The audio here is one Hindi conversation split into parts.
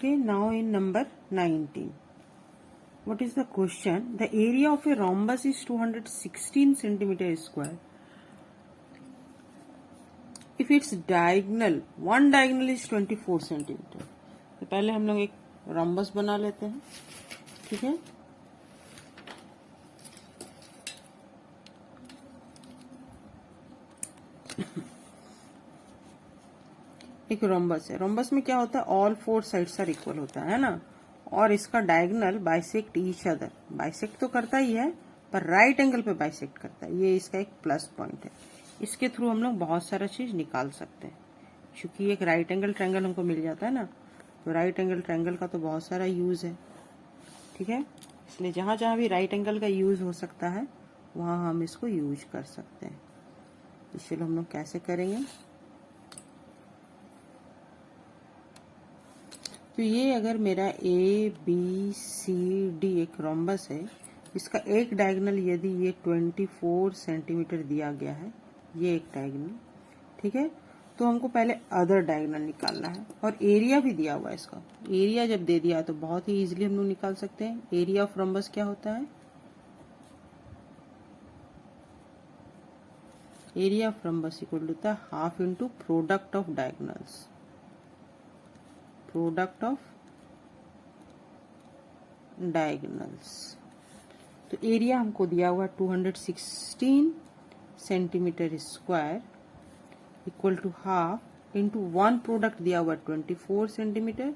Okay, now in number 19. What is the question? The area of a rhombus is 216 centimeter square. If its diagonal, one diagonal is 24 centimeter. तो पहले हम लोग एक rhombus बना लेते हैं, ठीक है। एक रोम्बस है। रोम्बस में क्या होता है, all four sides are equal होता है ना, और इसका diagonal bisect each other, bisect तो करता ही है पर राइट एंगल पे बाइसेक्ट करता है। ये इसका एक प्लस पॉइंट है। इसके थ्रू हम लोग बहुत सारा चीज निकाल सकते हैं, क्योंकि एक राइट एंगल ट्रायंगल हमको मिल जाता है ना, तो राइट एंगल ट्रायंगल का तो बहुत सारा यूज है, ठीक है। इसलिए जहां जहां भी राइट एंगल का यूज हो सकता है वहां हम इसको यूज कर सकते हैं। चलो हम लोग कैसे करेंगे। तो ये अगर मेरा ए बी सी डी एक रोम्बस है, इसका एक डायगोनल यदि ये 24 सेंटीमीटर दिया गया है, ये एक डायगोनल, ठीक है, तो हमको पहले अदर डायगोनल निकालना है। और एरिया भी दिया हुआ है इसका। एरिया जब दे दिया तो बहुत ही इजीली हम लोग निकाल सकते हैं। एरिया ऑफ रोम्बस क्या होता है, area of rhombus equal to होता है half into product of diagonals, product of diagonals. तो एरिया हमको दिया हुआ 216 centimetre square equal to half into one product दिया हुआ 24 सेंटीमीटर,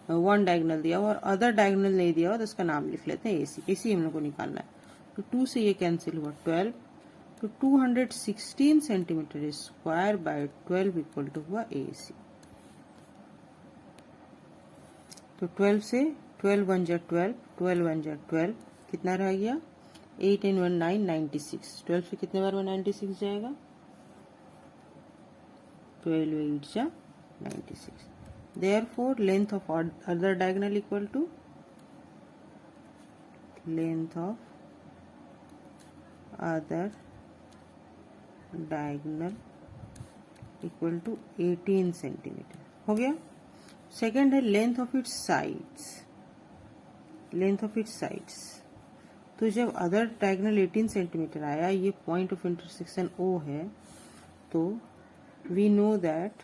वन डायगोनल दिया हुआ और अदर डायगोनल नहीं दिया हुआ तो उसका नाम लिख लेते हैं एसी। एसी हम लोग को निकालना है। तो 2 से ये कैंसिल हुआ 12, तो 216 centimetre square by 12 equal to हुआ एसी। तो 12 से 12 1 जा 12, 12 1 जा 12, कितना रह गया 8 and 1 9, 96। 12 से कितने बार में 96 जाएगा, 12 8 जा 96। Therefore length of other diagonal equal to length of other diagonal equal to 18 centimetre हो गया। सेकेंड है length of its sides, length of its sides. तो जब अदर डायगोनल 18 सेंटीमीटर आया, ये पॉइंट ऑफ इंटरसेक्शन O है, तो वी नो दैट,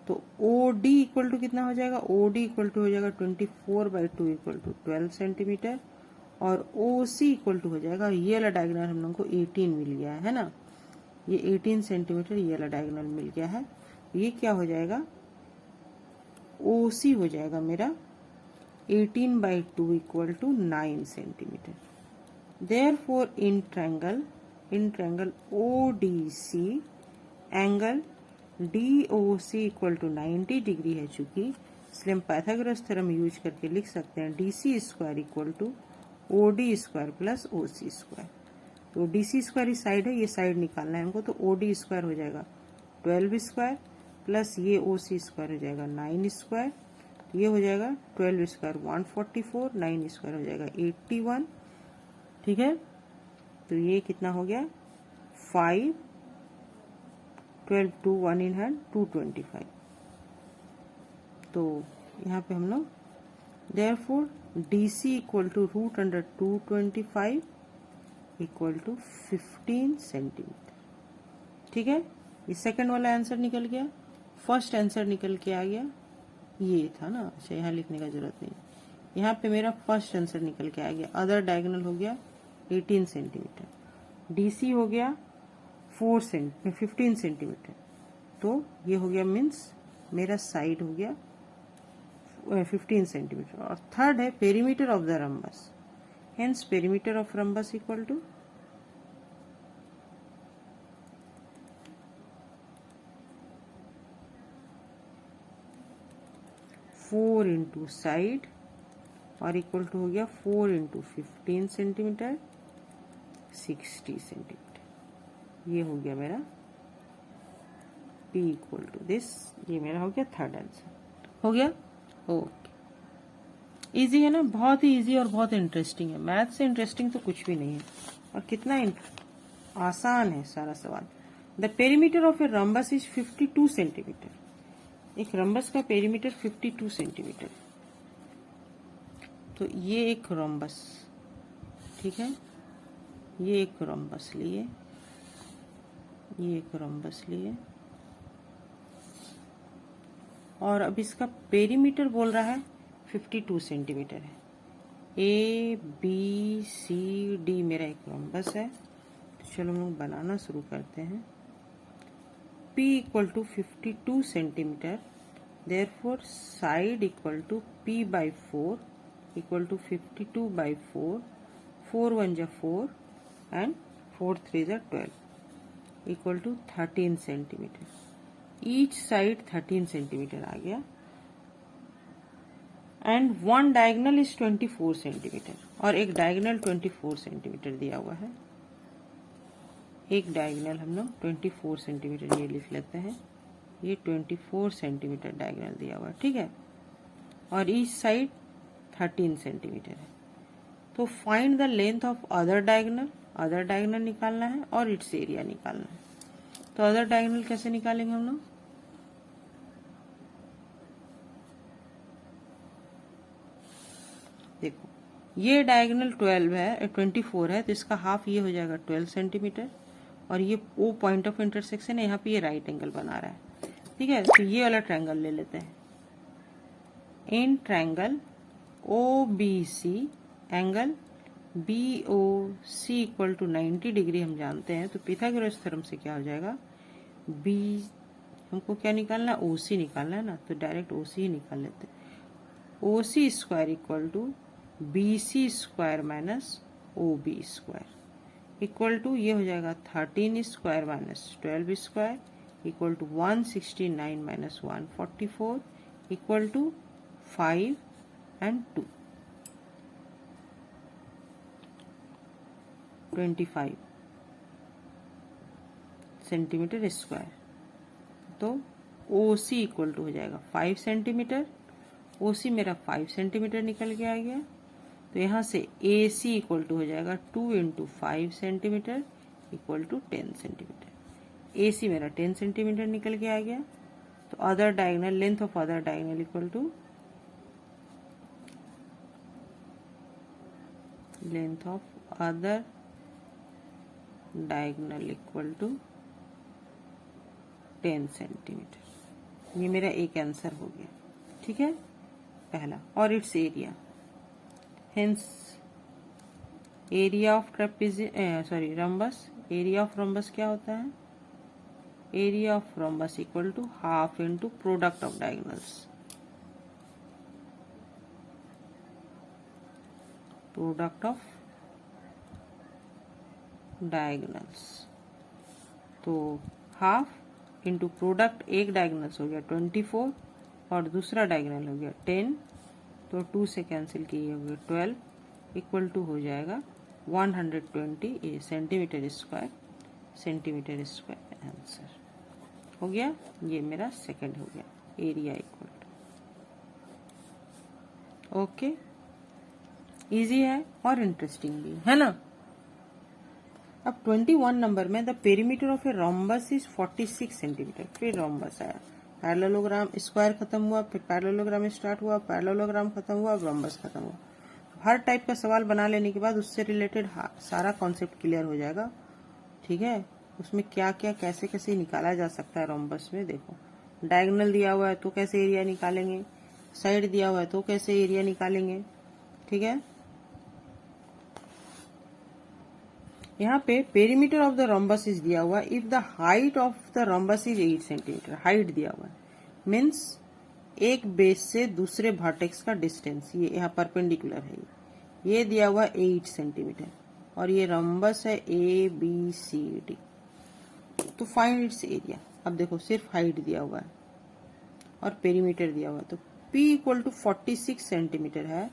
तो OD इक्वल टू कितना हो जाएगा, OD इक्वल टू हो जाएगा 24/2 इक्वल टू 12 सेंटीमीटर, और OC इक्वल टू हो जाएगा, ये वाला डायगोनल हम लोग को 18 मिल गया है ना, ये 18 सेंटीमीटर ये वाला डायगोनल मिल गया है। ये क्या हो जाएगा, OC हो जाएगा मेरा 18/2 equal to 9 centimetre. Therefore in triangle ODC angle DOC equal to 90 degree है, चूंकि इसलिए हम पाइथागोरस थ्योरम यूज करके लिख सकते हैं DC square equal to OD square plus OC square. तो DC स्क्वायर इस साइड है, ये साइड निकालना है हमको, तो OD स्क्वायर हो जाएगा 12 स्क्वायर प्लस ये OC स्क्वायर हो जाएगा 9 स्क्वायर, ये हो जाएगा 12 स्क्वायर 144, 9 स्क्वायर हो जाएगा 81, ठीक है। तो ये कितना हो गया 5, 12 2 1 इन हैंड 225। तो यहाँ पे हम लोग therefore DC equal to root under 225 equal to 15 centimetre, ठीक है। ये सेकंड वाला आंसर निकल गया। फर्स्ट आंसर निकल के आ गया, ये था ना, अच्छा यहाँ लिखने का जरूरत नहीं, यहाँ पे मेरा फर्स्ट आंसर निकल के आ गया। अदर डायगोनल हो गया 18 सेंटीमीटर, DC हो गया 15 सेंटीमीटर, तो ये हो गया मीन्स मेरा साइड हो गया 15 सेंटीमीटर। और थर्ड है perimeter of the rhombus, hence perimeter of rhombus equal to 4 into side और इक्वल टू हो गया 4 इंटू 15 सेंटीमीटर 60 सेंटीमीटर। ये हो गया मेरा P इक्वल टू दिस, ये मेरा हो गया थर्ड आंसर। हो गया, ओके। इजी है ना, बहुत ही इजी और बहुत इंटरेस्टिंग है। मैथ से इंटरेस्टिंग तो कुछ भी नहीं है, और कितना आसान है सारा सवाल। The perimeter of A rhombus is 52 centimetre. एक रम्बस का पेरीमीटर 52 सेंटीमीटर। तो ये एक रोम्बस, ठीक है, ये एक रोम्बस लिए, ये एक रोम्बस लिए, और अब इसका पेरीमीटर बोल रहा है 52 सेंटीमीटर है। ए बी सी डी मेरा एक रोम्बस है। तो चलो हम लोग बनाना शुरू करते हैं। P equal to 52 centimetre, therefore side equal to P by 4 equal to 52 by 4, 4 1 जा 4 एंड 4 3 जा 12 equal to 13 centimetre. Each side 13 centimetre आ गया and one diagonal is 24 centimetre, और एक डायगोनल 24 सेंटीमीटर दिया हुआ है। एक डायगोनल हम लोग 24 सेंटीमीटर ये लिख लेते हैं, ये 24 सेंटीमीटर डायगोनल दिया हुआ है, ठीक है, और ईच साइड 13 सेंटीमीटर है। तो find the length of other diagonal, other diagonal निकालना है और इट्स एरिया निकालना है। तो अदर डायगोनल कैसे निकालेंगे हम लोग? देखो ये डायगोनल 12 है, 24 है, तो इसका हाफ ये हो जाएगा 12 सेंटीमीटर, और ये ओ पॉइंट ऑफ इंटरसेक्शन है, यहाँ पे ये राइट एंगल बना रहा है, ठीक है। तो ये वाला ट्रायंगल ले लेते हैं। In triangle O B C angle B O C equal to 90 degree हम जानते हैं। तो पिथागोरस थ्योरम से क्या हो जाएगा, बी हमको क्या निकालना है, ओ सी निकालना है ना, तो डायरेक्ट ओ सी ही निकाल लेते हैं। O C square equal to B C square minus O B square equal to ये हो जाएगा 13 square minus 12 square equal to 169 minus 144 equal to 5 and 2 25 centimetre square. तो ओ सी इक्वल टू हो जाएगा 5 सेंटीमीटर, ओ सी मेरा 5 सेंटीमीटर निकल के आ गया। तो यहाँ से ए सी इक्वल टू हो जाएगा 2 into 5 centimetre equal to 10 centimetre. A C मेरा 10 सेंटीमीटर निकल के आ गया। तो other diagonal, length of other diagonal equal to length of other diagonal equal to 10 centimetre. ये मेरा एक आंसर हो गया, ठीक है, पहला। और it's area, hence area of rhombus, area of rhombus क्या होता है, area of rhombus equal to half into product of diagonals, product of diagonals. तो हाफ इंटू प्रोडक्ट, एक डायगोनल्स हो गया 24 और दूसरा डायगोनल हो गया 10, तो 2 से कैंसिल किए हो गया 12 इक्वल टू हो जाएगा 120 centimetre square, centimetre square answer हो गया। ये मेरा सेकंड हो गया, area equal to. Okay, easy है और इंटरेस्टिंग भी है ना। अब 21 नंबर में the perimeter of a rhombus is 46 centimetre. फिर रोम्बस आया, पैरेललोग्राम, स्क्वायर खत्म हुआ, फिर पैरेललोग्राम स्टार्ट हुआ, पैरेललोग्राम खत्म हुआ, रोम्बस खत्म हुआ। हर टाइप का सवाल बना लेने के बाद उससे रिलेटेड सारा कॉन्सेप्ट क्लियर हो जाएगा, ठीक है। उसमें क्या क्या कैसे कैसे निकाला जा सकता है रोम्बस में। देखो डायगोनल दिया हुआ है तो कैसे एरिया निकालेंगे, साइड दिया हुआ है तो कैसे एरिया निकालेंगे, ठीक है। यहाँ पे perimeter of the rhombus is दिया हुआ, if the height of the rhombus is 8 centimetre, height दिया हुआ है, मीन्स एक बेस से दूसरे वर्टेक्स का डिस्टेंस, ये यहाँ परपेंडिकुलर है, ये दिया हुआ 8 सेंटीमीटर, और ये रोम्बस है ए बी सी डी। तो फाइंड इट्स एरिया। अब देखो सिर्फ हाइट दिया हुआ है और पेरीमीटर दिया हुआ है, तो P इक्वल टू 46 सेंटीमीटर है,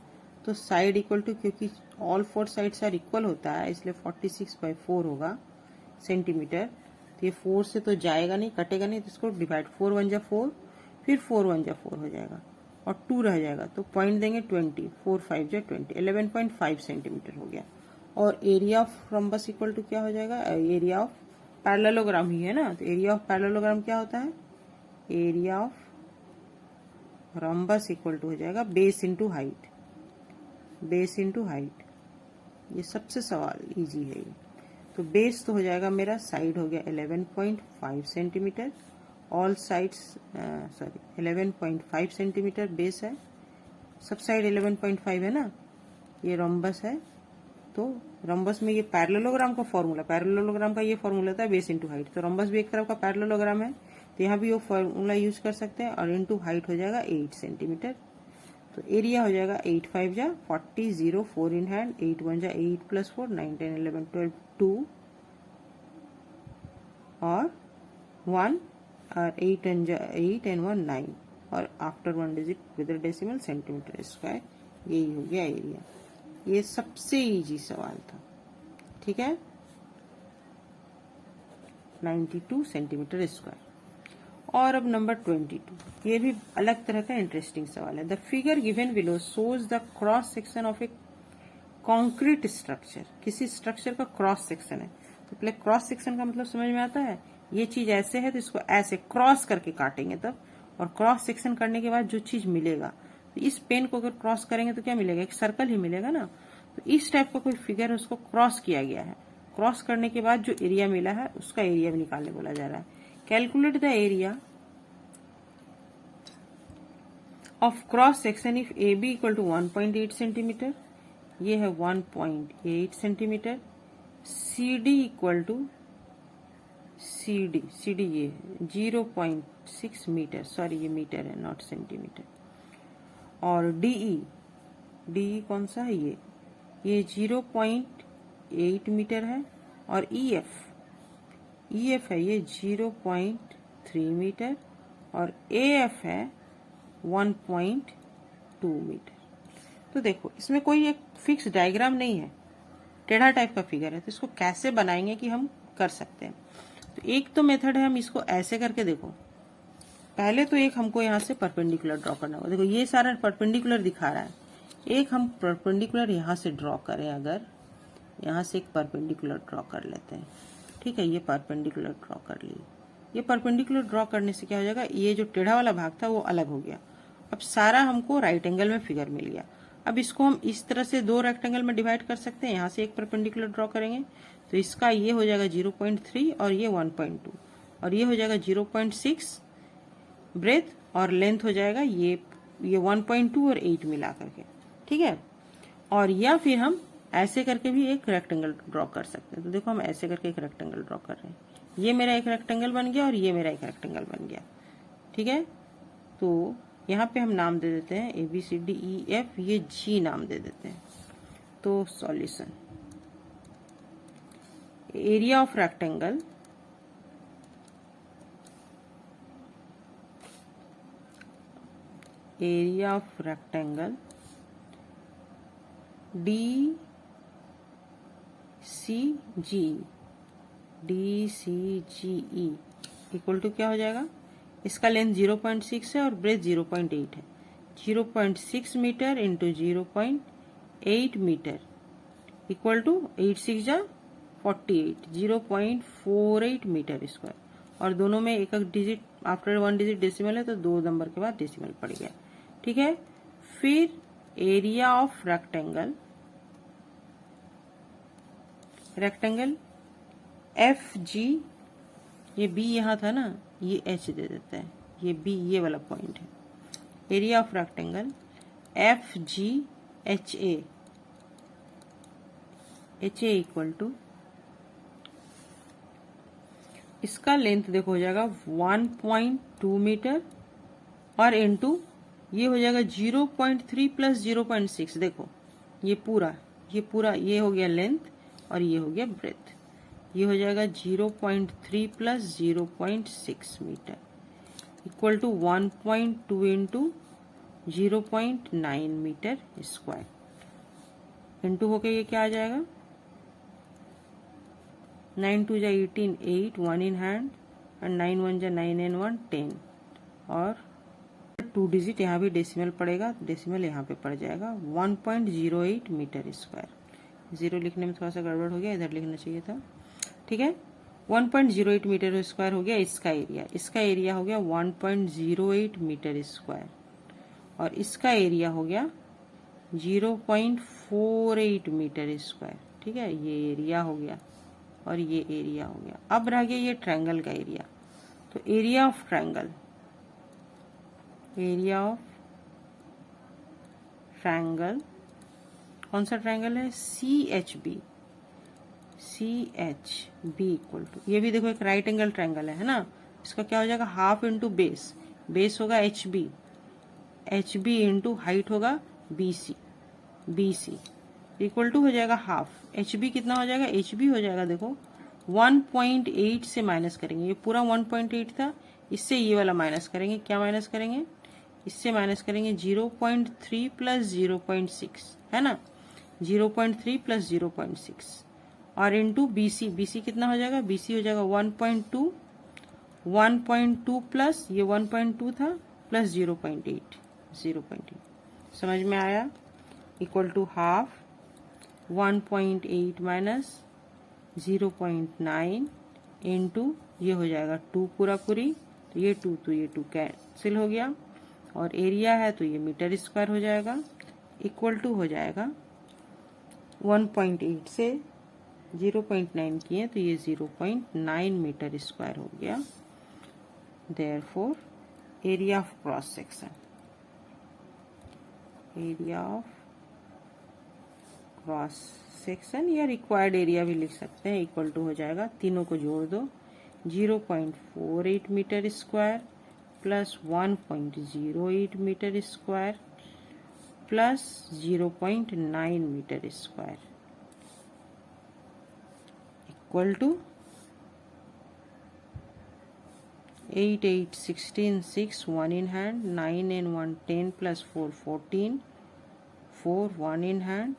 तो साइड इक्वल टू, क्योंकि ऑल 4 साइड्स आर इक्वल होता है इसलिए 46/4 होगा सेंटीमीटर। तो ये 4 से तो जाएगा नहीं, कटेगा नहीं, तो इसको डिवाइड, 4 1 जा 4, फिर 4 1 जा 4 हो जाएगा और 2 रह जाएगा, तो पॉइंट देंगे 20, 4 5 जा 20, 11.5 सेंटीमीटर हो गया। और area of rhombus equal to क्या हो जाएगा, एरिया ऑफ पैरेललोग्राम ही है ना, तो एरिया ऑफ पैरेललोग्राम क्या होता है, area of rhombus equal to हो जाएगा base into height, base into height, ये सबसे सवाल इजी है ये। तो बेस तो हो जाएगा मेरा, साइड हो गया 11.5 centimetre, all sides 11.5 centimetre base है, सब साइड 11.5 है ना, ये रोम्बस है। तो रोम्बस में ये पैरेललोग्राम का फॉर्मूला, पैरेललोग्राम का ये फॉर्मूला था बेस इंटू हाइट, तो रोम्बस भी एक तरफ का पैरेललोग्राम है, तो यहाँ भी वो फॉर्मूला यूज कर सकते हैं। और इंटू हाइट हो जाएगा 8 सेंटीमीटर, तो एरिया हो जाएगा 8 5 जा 40, 0 4 इन हैंड, 8 1 जा 8 + 4 9 10 11 12 2 और 1 और 8 and 8 and 1 9 और after 1 digit with decimal centimetre square, यही हो गया एरिया। ये सबसे इजी सवाल था, ठीक है, 92 सेंटीमीटर स्क्वायर। और अब नंबर 22, ये भी अलग तरह का इंटरेस्टिंग सवाल है। The figure given below shows the cross section of A concrete structure, किसी स्ट्रक्चर का क्रॉस सेक्शन है। तो पहले क्रॉस सेक्शन का मतलब समझ में आता है, ये चीज ऐसे है तो इसको ऐसे क्रॉस करके काटेंगे तब, और क्रॉस सेक्शन करने के बाद जो चीज मिलेगा, तो इस पेन को अगर क्रॉस करेंगे तो क्या मिलेगा, एक सर्कल ही मिलेगा ना। तो इस टाइप का कोई फिगर है, उसको क्रॉस किया गया है, क्रॉस करने के बाद जो एरिया मिला है उसका एरिया भी निकालने बोला जा रहा है। Calculate the area of cross section if A B equal to 1.8 centimetre, ये है 1.8 centimetre, C D equal to C D ये है 0.6 मीटर, सॉरी ये मीटर है नॉट सेंटीमीटर, और डीई कौन सा है, ये 0.8 मीटर है, और ईएफ है ये 0.3 मीटर, और एएफ है 1.2 मीटर। तो देखो इसमें कोई एक फिक्स डायग्राम नहीं है, टेढ़ा टाइप का फिगर है, तो इसको कैसे बनाएंगे कि हम कर सकते हैं। तो एक तो मेथड है, हम इसको ऐसे करके देखो, पहले तो एक हमको यहाँ से परपेंडिकुलर ड्रॉ करना होगा। देखो ये सारा परपेंडिकुलर दिखा रहा है, एक हम परपेंडिकुलर यहाँ से ड्रॉ करें, अगर यहाँ से एक परपेंडिकुलर ड्रॉ कर लेते हैं, ठीक है, ये परपेंडिकुलर ड्रॉ कर लिए। ये परपेंडिकुलर ड्रॉ करने से क्या हो जाएगा, ये जो टेढ़ा वाला भाग था वो अलग हो गया, अब सारा हमको राइट एंगल में फिगर मिल गया। अब इसको हम इस तरह से दो रेक्टेंगल में डिवाइड कर सकते हैं, यहाँ से एक परपेंडिकुलर ड्रॉ करेंगे तो इसका ये हो जाएगा 0.3 और ये 1.2, और ये हो जाएगा 0.6 ब्रेथ, और लेंथ हो जाएगा ये 1.2 और 8 मिला करके, ठीक है। और या फिर हम ऐसे करके भी एक रेक्टेंगल ड्रॉ कर सकते हैं। तो देखो हम ऐसे करके एक रेक्टेंगल ड्रॉ कर रहे हैं, ये मेरा एक रेक्टेंगल बन गया और ये मेरा एक रेक्टेंगल बन गया, ठीक है। तो यहाँ पे हम नाम दे देते हैं ABCDEF, ये G नाम दे देते हैं। तो solution, area of rectangle DCGE equal to क्या हो जाएगा, इसका लेंथ 0.6 है और ब्रेथ 0.8 है, 0.6 metre into 0.8 metre equal to 8 6 जा 48, 0.48 मीटर स्क्वायर। और दोनों में एक एक डिजिट, आफ्टर 1 डिजिट डेसिमल है तो 2 नंबर के बाद डेसिमल पड़ गया, ठीक है। फिर एरिया ऑफ रेक्टेंगल FG, ये B यहाँ था ना, ये H दे देता है, ये B ये वाला पॉइंट है। Area of rectangle FGHA equal to, इसका लेंथ देखो हो जाएगा 1.2 मीटर और इनटू ये हो जाएगा 0.3 प्लस 0.6, देखो ये पूरा ये हो गया लेंथ और ये हो गया ब्रेथ, ये हो जाएगा 0.3 plus 0.6 metre equal to 1.2 into 0.9 metre square, into होके ये क्या आ जाएगा 9 2 जा 18, 8 1 इन हैंड, एंड 9 1 जा 9 and 1 10, और 2 डिजिट यहाँ भी डेसिमल पड़ेगा, डेसिमल यहाँ पे पड़ जाएगा 1.08 मीटर स्क्वायर। 0 लिखने में थोड़ा सा गड़बड़ हो गया, इधर लिखना चाहिए था, ठीक है। 1.08 मीटर स्क्वायर हो गया इसका एरिया हो गया 1.08 मीटर स्क्वायर, और इसका एरिया हो गया 0.48 मीटर स्क्वायर। ठीक है, ये एरिया हो गया और ये एरिया हो गया। अब रह गया ये ट्रायंगल का एरिया। तो area of triangle, area of triangle, कौन सा ट्रायंगल है? CHB, CHB इक्वल टू, ये भी देखो एक राइट एंगल ट्रायंगल है ना, इसका क्या हो जाएगा? हाफ इंटू बेस, बेस होगा HB, HB इंटू हाइट होगा BC, BC इक्वल टू हो जाएगा हाफ। HB कितना हो जाएगा? HB हो जाएगा देखो 1.8 से माइनस करेंगे, ये पूरा 1.8 था, इससे ये वाला माइनस करेंगे। क्या माइनस करेंगे? इससे माइनस करेंगे 0.3 प्लस 0.6 है ना, 0.3 प्लस 0.6 और इंटू BC, BC कितना हो जाएगा? BC हो जाएगा 1.2, 1.2 प्लस ये 1.2 था प्लस 0.8, 0.8 समझ में आया? Equal to half 1.8 minus 0.9 into ये हो जाएगा 2 पूरा पूरी, तो ये 2 तो ये 2 कैंसिल हो गया और एरिया है तो ये मीटर स्क्वायर हो जाएगा। इक्वल टू हो जाएगा 1.8 से 0.9 किए तो ये 0.9 मीटर स्क्वायर हो गया। Therefore area of cross section, area of cross section या रिक्वायर्ड एरिया भी लिख सकते हैं, इक्वल टू हो जाएगा, तीनों को जोड़ दो, 0.48 metre square plus 1.08 metre square plus 0.9 metre square equal to 8, 8, 16, 6, 1 in hand, 9 and 1, 10 plus 4, 14, 4, 1 in hand,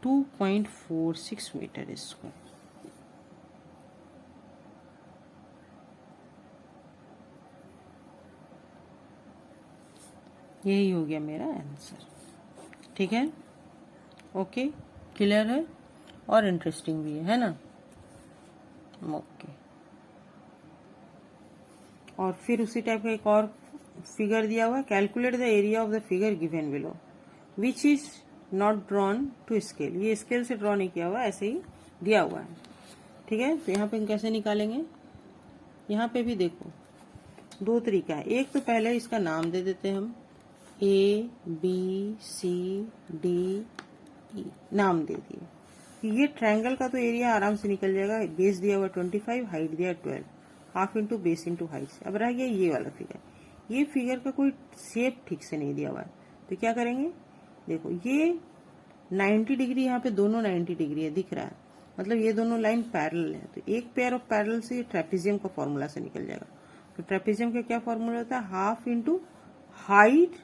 2.46 metre square. यही हो गया मेरा आंसर। ठीक है, ओके, क्लियर है और इंटरेस्टिंग भी है ना? ओके, और फिर उसी टाइप का एक और फिगर दिया हुआ है, calculate the area of the figure given below which is not drawn to scale. ये स्केल से ड्रॉ नहीं किया हुआ, ऐसे ही दिया हुआ है। ठीक है, तो यहाँ पे हम कैसे निकालेंगे? यहाँ पे भी देखो दो तरीका है। एक तो पहले इसका नाम दे देते हैं हम, ABCD E नाम दे दिए कि ये ट्रायंगल का तो एरिया आराम से निकल जाएगा। बेस दिया हुआ 25, हाइट दिया 12, half into base into height से। अब रह गया ये वाला फिगर, ये फिगर का कोई शेप ठीक से नहीं दिया हुआ है, तो क्या करेंगे? देखो ये 90 डिग्री, यहाँ पे दोनों 90 डिग्री है, दिख रहा है, मतलब ये दोनों लाइन पैरेलल है, तो एक पेयर ऑफ पैरेलल से ट्रेपेजियम का फॉर्मूला से निकल जाएगा। तो ट्रेपेजियम का क्या फॉर्मूला होता है? हाफ इंटू हाइट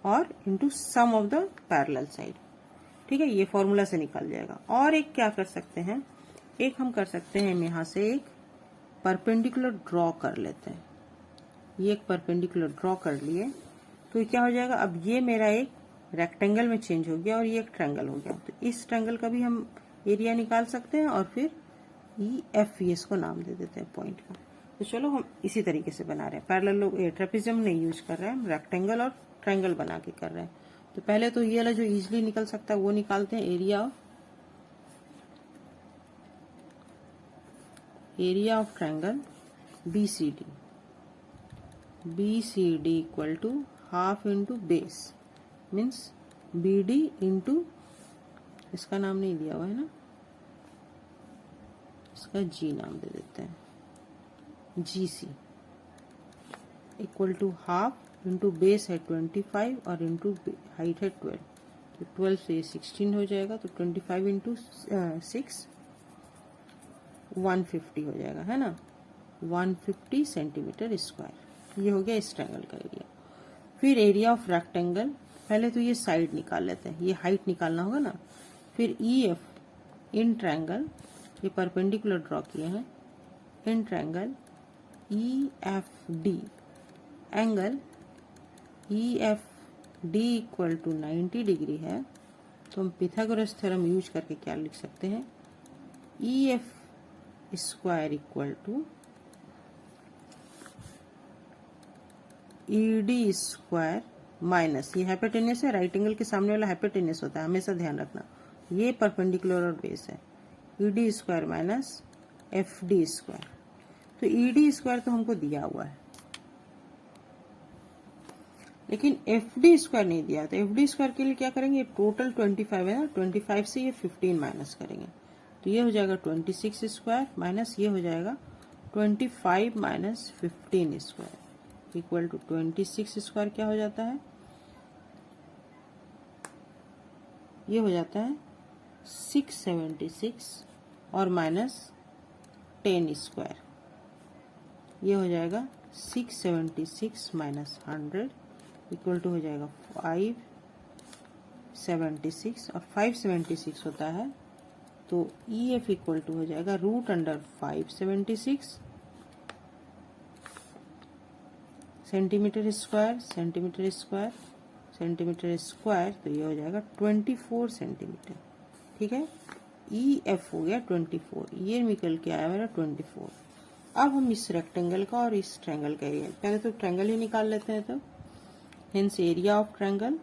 और into sum of the parallel side. ठीक है, ये फॉर्मूला से निकल जाएगा। और एक क्या कर सकते हैं, एक हम कर सकते हैं, हम यहाँ से एक परपेंडिकुलर ड्रॉ कर लेते हैं। ये एक परपेंडिकुलर ड्रॉ कर लिए तो ये क्या हो जाएगा? अब ये मेरा एक रेक्टेंगल में चेंज हो गया और ये एक ट्रायंगल हो गया। तो इस ट्रायंगल का भी हम एरिया निकाल सकते हैं और फिर EF इसको नाम दे देते हैं पॉइंट का। तो चलो हम इसी तरीके से बना रहे हैं, पैरेलल ट्रेपेजियम नहीं यूज कर रहे हैं, हम रेक्टेंगल और ट्रायंगल बना के कर रहे हैं। तो पहले तो ये वाला जो इजीली निकल सकता है वो निकालते हैं, area of triangle BCD, BCD equal to half into base means BD into, इसका नाम नहीं दिया हुआ है ना, इसका G नाम दे देते हैं, GC equal to half into base है 25 और इंटू हाइट है 12, तो 12 से ये 16 हो जाएगा, तो 25 इंटू 6 150 हो जाएगा, है ना, 150 सेंटीमीटर स्क्वायर। ये हो गया इस ट्रायंगल का एरिया। फिर एरिया ऑफ रेक्टेंगल, पहले तो ये साइड निकाल लेते हैं, ये हाइट निकालना होगा ना। फिर EF इन ट्रायंगल, ये परपेंडिकुलर ड्रॉ किए हैं, in triangle EFD angle EFD equal to 90 degree है, तो हम पिथागोरस थ्योरम यूज करके क्या लिख सकते हैं? EF square equal to ED square minus, ये हाइपोटेनियस है, राइट एंगल के सामने वाला हाइपोटेनियस होता है, हमेशा ध्यान रखना। ये परपेंडिकुलर और बेस है, ED square minus F D square. तो ईडी स्क्वायर तो हमको दिया हुआ है, लेकिन एफ डी स्क्वायर नहीं दिया। तो एफ डी स्क्वायर के लिए क्या करेंगे, टोटल 25 है ना, 25 से ये 15 माइनस करेंगे, तो ये हो जाएगा 26 स्क्वायर माइनस ये हो जाएगा 25 minus 15 square equal to 26 square क्या हो जाता है, ये हो जाता है 676 और माइनस 10 स्क्वायर, ये हो जाएगा 676 माइनस 100 इक्वल टू हो जाएगा 576 और 576 होता है तो ई एफ इक्वल टू हो जाएगा √576 centimetre square centimetre square centimetre square, तो ये हो जाएगा 24 सेंटीमीटर। ठीक है, ई एफ हो गया 24, ये निकल के आया मेरा 24। अब हम इस रेक्टेंगल का और इस ट्रायंगल का एरिया, पहले तो ट्रायंगल ही निकाल लेते हैं। तो hence area of triangle,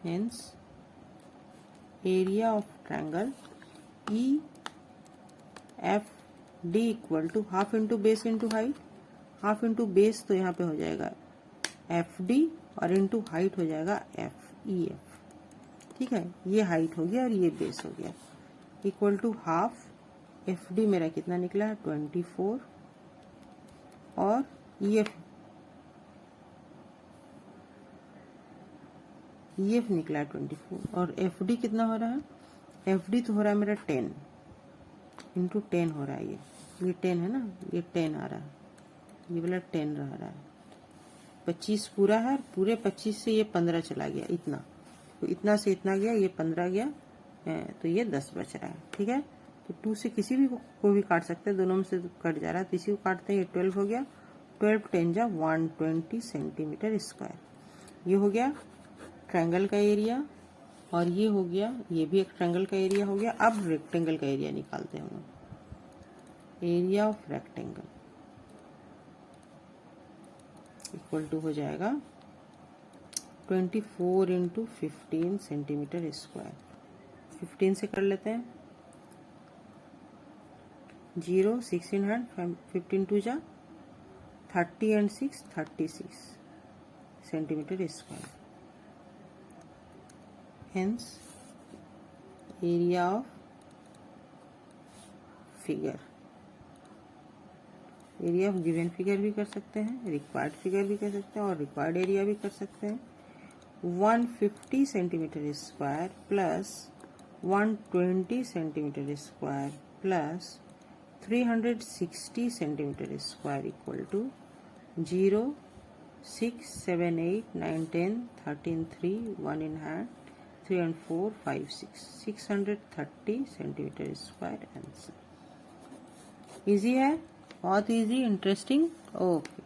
hence area of triangle E F D equal to half into base into height, half into base तो यहाँ पे हो जाएगा एफ डी और इंटू हाइट हो जाएगा एफ ई एफ। ठीक है, ये हाइट हो गया और ये बेस हो गया, equal to half F D मेरा कितना निकला है 24 और ई एफ निकला है 24 और एफ डी कितना हो रहा है, एफ डी तो हो रहा है मेरा 10 इंटू 10 हो रहा है, ये 10 है ना, ये 10 आ रहा है, ये वाला 10 रह रहा है, 25 पूरा है, पूरे 25 से ये 15 चला गया, इतना तो इतना से इतना गया, ये 15 गया, तो ये 10 बच रहा है। ठीक है, तो 2 से किसी भी को भी काट सकते हैं, दोनों में से कट जा रहा है, तो इसी को काटते हैं, ये 12 हो गया, 12 10 जा 120 सेंटीमीटर स्क्वायर। ये हो गया ट्रायंगल का एरिया और ये हो गया, ये भी एक ट्रायंगल का एरिया हो गया। अब रेक्टेंगल का एरिया निकालते हैं हम, area of rectangle equal to हो जाएगा 24 इंटू 15 सेंटीमीटर स्क्वायर। 15 से कर लेते हैं, 0 6 इन हैंड, 15 टू जा 30 and 6 36 centimetre square. Hence area of figure, area of given figure भी कर सकते हैं, रिक्वायर्ड फिगर भी कर सकते हैं और रिक्वायर्ड एरिया भी कर सकते हैं। 150 centimetre square plus 120 centimetre square plus 360 centimetre square equal to 0 6 7 8 9 10 13 3 1 in hand 3 and 4 5 6 630 centimetre square answer. Easy है, बहुत इजी, इंटरेस्टिंग। ओके।